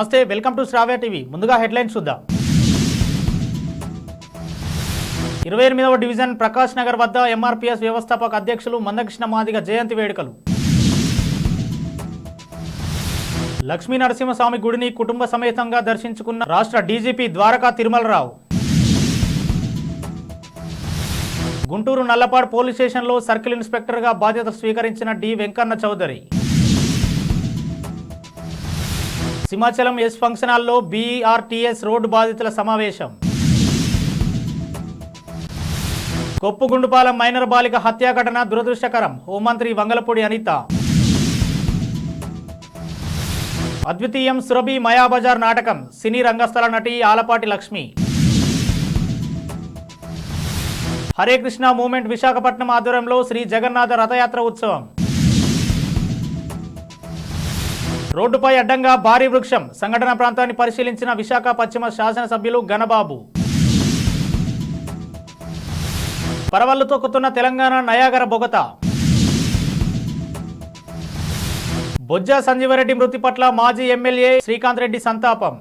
నమస్తే, welcome to Sravya TV. ముందుగా headlines చూద్దాం. 28వ డివిజన్ ప్రకాష్ నగర్ వద్ద ఎంఆర్పీఎస్ వ్యవస్థాపక అధ్యక్షులు మందకృష్ణ మాదిగ జయంతి వేడుకలు. లక్ష్మీ నరసింహస్వామి గుడిని కుటుంబ సమేతంగా దర్శించుకున్న రాష్ట్ర డీజీపీ ద్వారకా తిరుమలరావు. గుంటూరు నల్లపాడు పోలీస్ స్టేషన్లో సర్కిల్ ఇన్స్పెక్టర్గా బాధ్యతలు స్వీకరించిన D Venkanna Chowdary. Simhachalam S function హాల్లో బీఆర్టీఎస్ రోడ్డు బాధితుల సమావేశం. కొప్పుగుండుపాలెం మైనర్ బాలిక హత్యా ఘటన దురదృష్టకరం, హోంమంత్రి వంగలపూడి అనిత. అద్వితీయం సురభి మాయాబజార్ నాటకం, సినీ రంగస్థల నటి ఆలపాటి లక్ష్మి. హరే కృష్ణ మూవ్మెంట్ విశాఖపట్నం ఆధ్వర్యంలో శ్రీ జగన్నాథ రథయాత్ర ఉత్సవం. రోడ్డుపై అడ్డంగా భారీ వృక్షం, సంఘటన ప్రాంతాన్ని పరిశీలించిన విశాఖ పశ్చిమ శాసనసభ్యులు గణబాబు. పరవళ్లు తొక్కుతున్న తెలంగాణ నయాగర బొగత. బొజ్జ సంజీవరెడ్డి మృతి పట్ల మాజీ ఎమ్మెల్యే శ్రీకాంత్ రెడ్డి సంతాపం.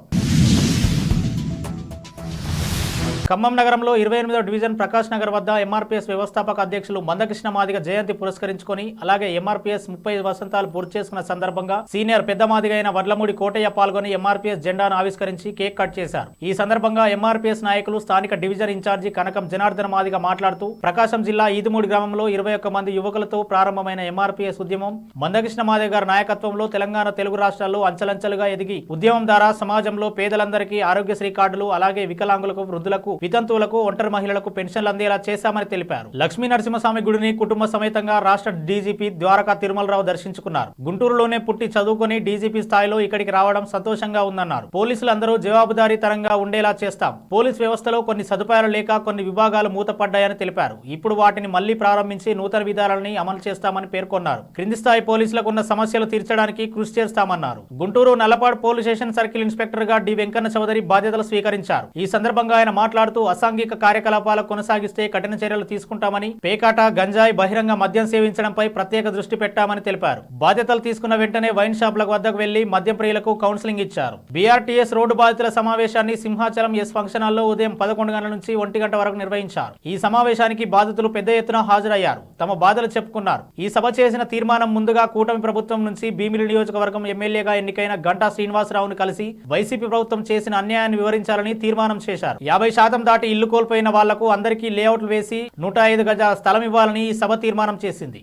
ఖమ్మం నగరంలో 28వ డివిజన్ ప్రకాష్ నగర్ వద్ద ఎంఆర్పీఎస్ వ్యవస్థాపక అధ్యక్షులు మందకృష్ణ మాదిగ జయంతి పురస్కరించుకొని, అలాగే ఎంఆర్పీఎస్ 30 వసంతాలు పూర్తి చేసుకున్న సందర్భంగా సీనియర్ పెద్ద మాదిగ అయిన వడ్లమూడి కోటయ్య పాల్గొని ఎంఆర్పీఎస్ జెండాను ఆవిష్కరించి కేక్ కట్ చేశారు. ఈ సందర్భంగా ఎంఆర్పీఎస్ నాయకులు, స్థానిక డివిజన్ ఇన్ఛార్జి కనకం జనార్దన మాదిగ మాట్లాడుతూ, ప్రకాశం జిల్లా ఈదుమూడి గ్రామంలో 21 మంది యువకులతో ప్రారంభమైన ఎంఆర్పీఎస్ ఉద్యమం మందకృష్ణ మాదిగ గారి నాయకత్వంలో తెలంగాణ, తెలుగు రాష్ట్రాల్లో అంచెలంచెలుగా ఎదిగి ఉద్యమం ద్వారా సమాజంలో పేదలందరికీ ఆరోగ్యశ్రీ కార్డులు, అలాగే వికలాంగులకు, వృద్ధులకు, వితంతువులకు, ఒంటరి మహిళలకు పెన్షన్లు అందేలా చేశామని తెలిపారు. లక్ష్మీ నరసింహస్వామి గుడిని కుటుంబ సమేతంగా రాష్ట్ర డీజీపీ ద్వారకా తిరుమలరావు దర్శించుకున్నారు. గుంటూరులోనే పుట్టి చదువుకొని డీజీపీ స్థాయిలో ఇక్కడికి రావడం సంతోషంగా ఉందన్నారు. పోలీసులందరూ జవాబుదారీతనంగా ఉండేలా చేస్తాం. పోలీస్ వ్యవస్థలో కొన్ని సదుపాయాలు లేక కొన్ని విభాగాలు మూతపడ్డాయని తెలిపారు. ఇప్పుడు వాటిని మళ్లీ ప్రారంభించి నూతన విధానాలని అమలు చేస్తామని పేర్కొన్నారు. క్రింది స్థాయి పోలీసులకు ఉన్న సమస్యలు తీర్చడానికి కృషి చేస్తామన్నారు. Guntur Nallapadu police station circle inspector గా డి వెంకన్న చౌదరి బాధ్యతలు స్వీకరించారు. ఈ సందర్భంగా ఆయన మాట్లాడుతూ, అసాంఘిక కార్యకలాపాలు కొనసాగిస్తే కఠిన చర్యలు తీసుకుంటామని, పేకాట, గంజాయి, బహిరంగ మద్యం సేవించడంపై ప్రత్యేక దృష్టి పెట్టామని తెలిపారు. బాధ్యతలు తీసుకున్న వెంటనే వైన్ షాపుల వద్దకు వెళ్లి మద్యం ప్రియులకు కౌన్సిలింగ్ ఇచ్చారు. బీఆర్టీఎస్ రోడ్డు బాధితుల సమావేశాన్ని సింహాచలం ఎస్ ఫంక్షన్ హాల్లో ఉదయం 11 గంటల నుంచి 1 గంట వరకు నిర్వహించారు. ఈ సమావేశానికి బాధితులు పెద్ద ఎత్తున హాజరయ్యారు. తమ బాధలు చెప్పుకున్నారు. ఈ సభ చేసిన తీర్మానం ముందుగా కూటమి ప్రభుత్వం నుంచి భీమిలి నియోజకవర్గం ఎమ్మెల్యేగా ఎన్నికైన గంటా శ్రీనివాసరావును కలిసి వైసీపీ ప్రభుత్వం చేసిన అన్యాయాన్ని వివరించాలని తీర్మానం చేశారు. 50% దాటి ఇల్లు కోల్పోయిన వాళ్లకు అందరికీ లేఅవుట్లు వేసి 105 గజాల స్థలం ఇవ్వాలని ఈ సభ తీర్మానం చేసింది.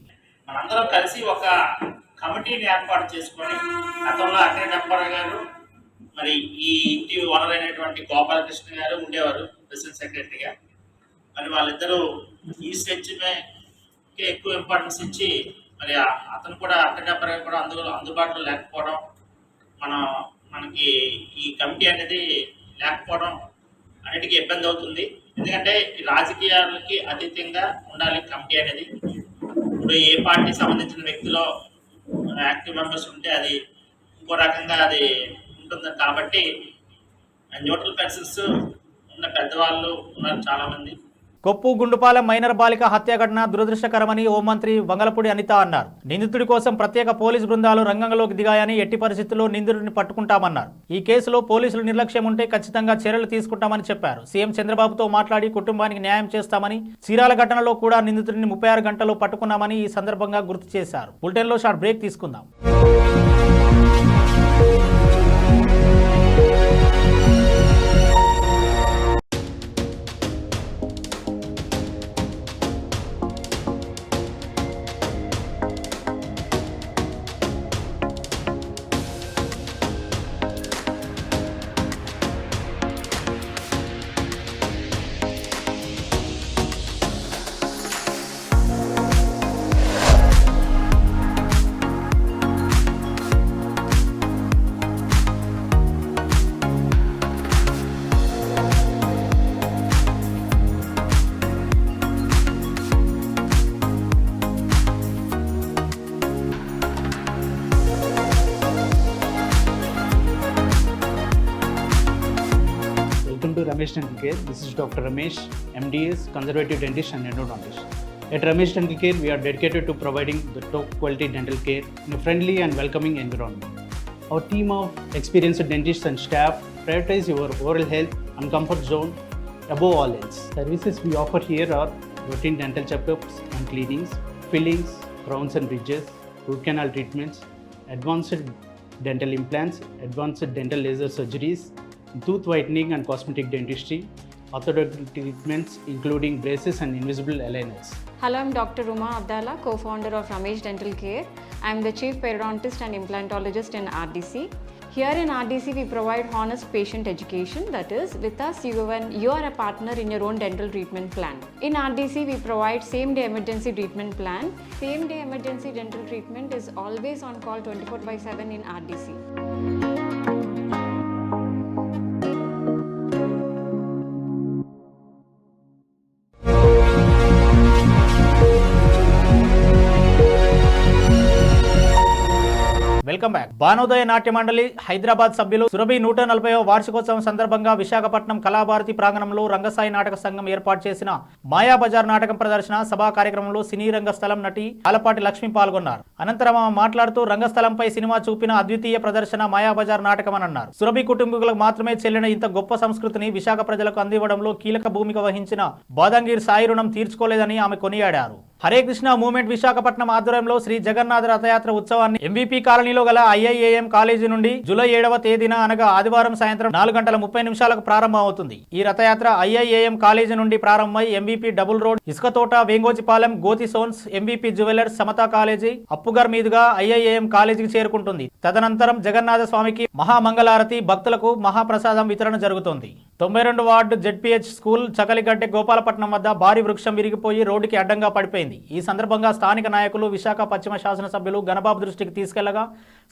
మనందరం కలిసి ఒక కమిటీని ఏర్పాటు చేసుకొని, గతంలో అగ్రగంపర్ గారు, మరి ఈ ఇంటి వనరైనటువంటి గోపాలకృష్ణ గారు ఉండేవారు ప్రెసిడెంట్ సెక్రటరీగా. మరి వాళ్ళిద్దరూ ఈ స్టెచ్మే ఎక్కువ ఇంపార్టెన్స్ ఇచ్చి, మరి అతను కూడా అగ్రగంపర్ గారు కూడా అందుబాటులో లేకపోవడం, మనకి ఈ కమిటీ అనేది లేకపోవడం అన్నిటికీ ఇబ్బంది అవుతుంది. ఎందుకంటే ఈ రాజకీయాలకి అతీతంగా ఉండాలి కమిటీ అనేది. ఇప్పుడు ఏ పార్టీ సంబంధించిన వ్యక్తిలో యాక్టివ్ మెంబర్స్ ఉంటే అది ఇంకో రకంగా అది ఉంటుంది. కాబట్టి న్యూట్రల్ పర్సన్స్ ఉన్న పెద్దవాళ్ళు ఉన్నారు చాలామంది. కొప్పుగుండుపాలెం మైనర్ బాలిక హత్య ఘటన దురదృష్టకరమని హోంమంత్రి వంగలపూడి అనిత అన్నారు. నిందితుడి కోసం ప్రత్యేక పోలీసు బృందాలు రంగంలోకి దిగాయని, ఎట్టి పరిస్థితుల్లో నిందితుడిని పట్టుకుంటామన్నారు. ఈ కేసులో పోలీసులు నిర్లక్ష్యం ఉంటే ఖచ్చితంగా చర్యలు తీసుకుంటామని చెప్పారు. సీఎం చంద్రబాబుతో మాట్లాడి కుటుంబానికి న్యాయం చేస్తామని, చీరాల ఘటనలో కూడా నిందితుడిని 36 గంటల్లో పట్టుకున్నామని ఈ సందర్భంగా గుర్తు చేశారు. బులెటిన్లో షార్ట్ బ్రేక్ తీసుకుందాం. Welcome to Ramesh Dental Care. This is Dr. Ramesh, MDS, Conservative Dentist and Endodontist. At Ramesh Dental Care, we are dedicated to providing the top quality dental care in a friendly and welcoming environment. Our team of experienced dentists and staff prioritize your oral health and comfort zone above all else. Services we offer here are routine dental checkups and cleanings, fillings, crowns and bridges, root canal treatments, advanced dental implants, advanced dental laser surgeries, tooth whitening and cosmetic dentistry, orthodontic treatments including braces and invisible aligners. Hello, I'm Dr. Ruma Abdallah, co-founder of Ramesh Dental Care. I'm the chief periodontist and implantologist in RDC. Here in RDC, we provide honest patient education. That is, with us, you are a partner in your own dental treatment plan. In RDC, we provide same-day emergency treatment plan. Same-day emergency dental treatment is always on call 24/7 in RDC. Welcome back. Bhanodaya Natya Mandali Hyderabad సభ్యులు సురభి 140వ వార్షికోత్సవం సందర్భంగా విశాఖపట్నం కళాభారతి ప్రాంగణంలో రంగసాయి నాటక సంఘం ఏర్పాటు చేసిన మాయాబజార్ నాటకం ప్రదర్శన సభా కార్యక్రమంలో సినీ రంగస్థలం నటి ఆలపాటి లక్ష్మి పాల్గొన్నారు. అనంతరం ఆమె మాట్లాడుతూ రంగస్థలంపై సినిమా చూపిన అద్వితీయ ప్రదర్శన మాయాబజార్ నాటకం అని అన్నారు. సురభి కుటుంబీకులకు మాత్రమే చెల్లిన ఇంత గొప్ప సంస్కృతిని విశాఖ ప్రజలకు అందివ్వడంలో కీలక భూమిక వహించిన బాదంగిరి సాయి రుణం తీర్చుకోలేదని ఆమె కొనియాడారు. హరే కృష్ణ మూవ్మెంట్ విశాఖపట్నం ఆధ్వర్యంలో శ్రీ జగన్నాథ రథయాత్ర ఉత్సవాన్ని ఎంవీపీ కాలనీలో గల ఐఐఏఎం కాలేజీ నుండి జూలై 7వ తేదీన అనగా ఆదివారం సాయంత్రం 4:30 ప్రారంభం అవుతుంది. ఈ రథయాత్ర ఐఐఏఎం కాలేజీ నుండి ప్రారంభమై MVP double road, Isukathota, Venkojipalem, గోతి సోన్స్, MVP jewellers, Samata college, Appughar మీదుగా ఐఐఏఎం కాలేజీకి చేరుకుంటుంది. తదనంతరం జగన్నాథ స్వామికి మహామంగళారతి, భక్తులకు మహాప్రసాదం వితరణ జరుగుతుంది. 92 వార్డు జెడ్పీహెచ్ స్కూల్ చకలిగడ్డె గోపాలపట్నం వద్ద భారీ వృక్షం విరిగిపోయి రోడ్డుకి అడ్డంగా పడిపోయింది. ఈ సందర్భంగా స్థానిక నాయకులు విశాఖ పశ్చిమ శాసనసభ్యులు గణబాబు దృష్టికి తీసుకెళ్లగా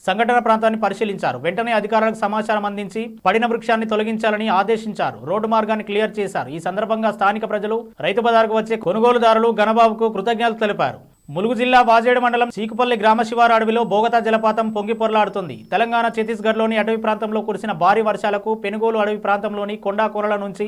సంఘటన ప్రాంతాన్ని పరిశీలించారు. వెంటనే అధికారులకు సమాచారం అందించి పడిన వృక్షాన్ని తొలగించాలని ఆదేశించారు. రోడ్డు మార్గాన్ని క్లియర్ చేశారు. ఈ సందర్భంగా స్థానిక ప్రజలు, రైతు బజారుకు వచ్చే కొనుగోలుదారులు గణబాబుకు కృతజ్ఞతలు తెలిపారు. ములుగు జిల్లా వాజేడు మండలం చీకుపల్లి గ్రామ శివారు అడవిలో బోగతా జలపాతం పొంగి పొరలాడుతుంది. తెలంగాణ, ఛత్తీస్గఢ్లోని అటవీ ప్రాంతంలో కురిసిన భారీ వర్షాలకు పెనుగోలు అడవి ప్రాంతంలోని కొండా కోరల నుంచి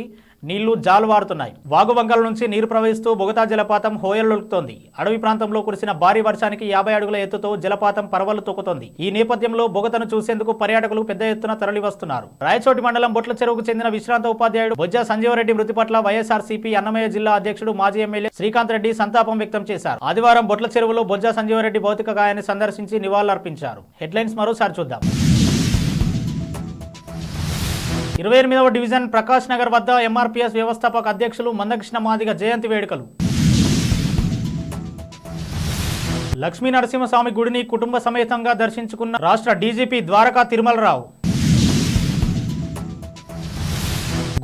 నీళ్లు జాలువారుతున్నాయి. వాగువంకల నుంచి నీరు ప్రవహిస్తూ బోగతా జలపాతం హోయలులుకుతోంది. అడవి ప్రాంతంలో కురిసిన భారీ వర్షానికి 50 అడుగుల ఎత్తుతో జలపాతం పరవళ్లు తొక్కుతోంది. ఈ నేపథ్యంలో బొగతను చూసేందుకు పర్యాటకులు పెద్ద ఎత్తున తరలి వస్తున్నారు. రాయచోటి మండలం బొట్ల చెరువుకు చెందిన విశ్రాంత ఉపాధ్యాయుడు బొజ్జా సంజీవరెడ్డి మృతి పట్ల వైఎస్ఆర్సీపీ అన్నమయ్య జిల్లా అధ్యక్షుడు మాజీ ఎమ్మెల్యే శ్రీకాంత్ రెడ్డి సంతాపం వ్యక్తం చేశారు. ఆదివారం బొట్ల చెరువులో బొజ్జా సంజీవరెడ్డి భౌతిక కాయాన్ని సందర్శించి నివాళులర్పించారు. హెడ్లైన్స్ మరోసారి చూద్దాం. 28వ డివిజన్ ప్రకాష్ నగర్ వద్ద ఎంఆర్పీఎస్ వ్యవస్థాపక అధ్యక్షులు మందకృష్ణ మాదిగ జయంతి వేడుకలు. లక్ష్మీ నరసింహస్వామి గుడిని కుటుంబ సమేతంగా దర్శించుకున్న రాష్ట్ర డీజీపీ ద్వారకా తిరుమలరావు.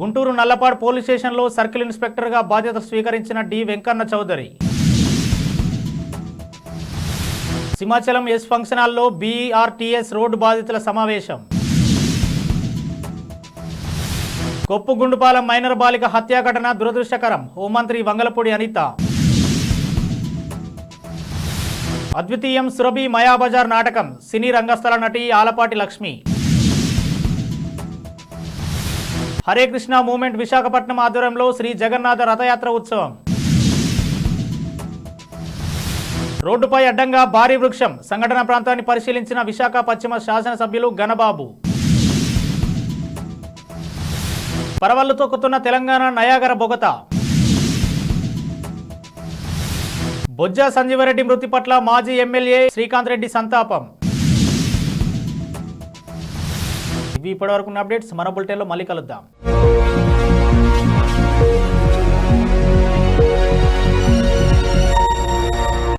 గుంటూరు నల్లపాడు పోలీస్ స్టేషన్లో సర్కిల్ ఇన్స్పెక్టర్గా బాధ్యత స్వీకరించిన D Venkanna Chowdary. Simhachalam S function హాల్లో బీఆర్టీఎస్ రోడ్డు బాధితుల సమావేశం. కొప్పుగుండుపాలెం మైనర్ బాలిక హత్యా ఘటన దురదృష్టకరం, హోంమంత్రి వంగలపూడి అనిత. అద్వితీయం సురభి మాయాబజార్ నాటకం, సినీ రంగస్థల నటి ఆలపాటి లక్ష్మి. హరే కృష్ణ మూవ్మెంట్ విశాఖపట్నం ఆధ్వర్యంలో శ్రీ జగన్నాథ రథయాత్ర ఉత్సవం. రోడ్డుపై అడ్డంగా భారీ వృక్షం, సంఘటన ప్రాంతాన్ని పరిశీలించిన విశాఖ పశ్చిమ శాసనసభ్యులు గణబాబు. పరవళ్లు తొక్కుతున్న తెలంగాణ నయాగర బొగత. బొజ్జా సంజీవరెడ్డి మృతి పట్ల మాజీ ఎమ్మెల్యే శ్రీకాంత్ రెడ్డి సంతాపం. ఇవి ఇప్పటివరకు అప్డేట్స్. మన బులెటిన్లో మళ్ళీ కలుద్దాం.